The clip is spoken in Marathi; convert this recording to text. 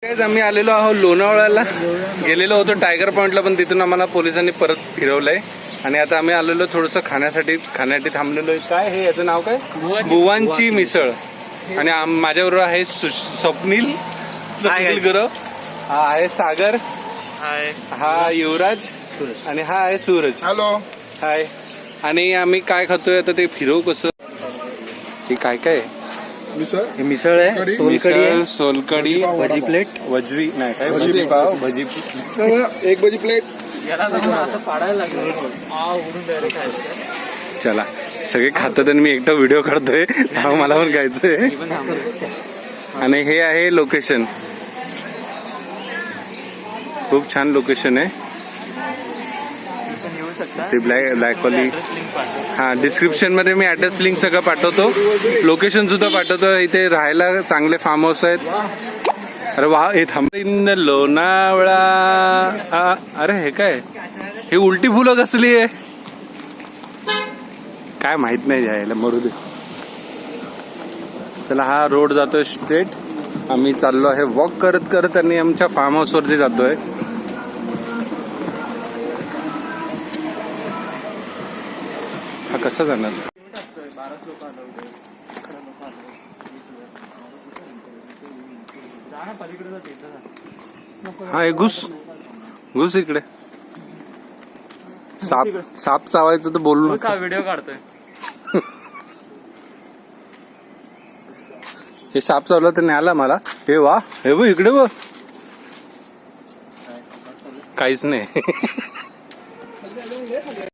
आम्ही आलेलो आहोत लोणावळ्याला. गेलेलो होतो टायगर पॉइंटला, पण तिथून आम्हाला पोलिसांनी परत फिरवलंय. आणि आता आम्ही आलेलो थोडंसं खाण्यासाठी थांबलेलो आहे. काय हे याचं नाव काय? बुवांची मिसळ. आणि माझ्याबरोबर आहे स्वप्नील गुरव, हा आहे सागर, हा युवराज आणि हा आहे सूरज. Hello hi. आणि आम्ही काय खातोय आता ते फिरवू कसं? हे काय काय मिसळ मिसळ आहे, सोलकढी आहे, सोलकढी, भजी प्लेट, वजरी नाही काय भजी पाव, भजी एक भजी प्लेट. चला सगळे खातात आणि मी एकटा व्हिडिओ काढतोय, मला पण खायचंय. आणि हे आहे लोकेशन, खूप छान लोकेशन आहे. ते ब्लॅकवाली, हा डिस्क्रिप्शन मध्ये मी ऍड्रेस लिंक सगळं पाठवतो, लोकेशन सुद्धा पाठवतो. इथे राहायला चांगले फार्म हाऊस आहेत. अरे वा, हे थांब इन लोणावळा. अरे हे काय, हे उलटी फुलं कसली आहे काय माहित नाही, जायला मरू दे. चला हा रोड जातोय स्ट्रेट. आम्ही चाललो आहे वॉक करत करत आणि आमच्या फार्म हाऊस वरती जातोय. हा कसा जाणार? हा घुस घुस इकडे. साप चावायचं तर बोलू नका. व्हिडिओ काढतोय. हे साप चावलं तर न्याला मला. हे वा, हे बघ इकडे बघ, काहीच नाही.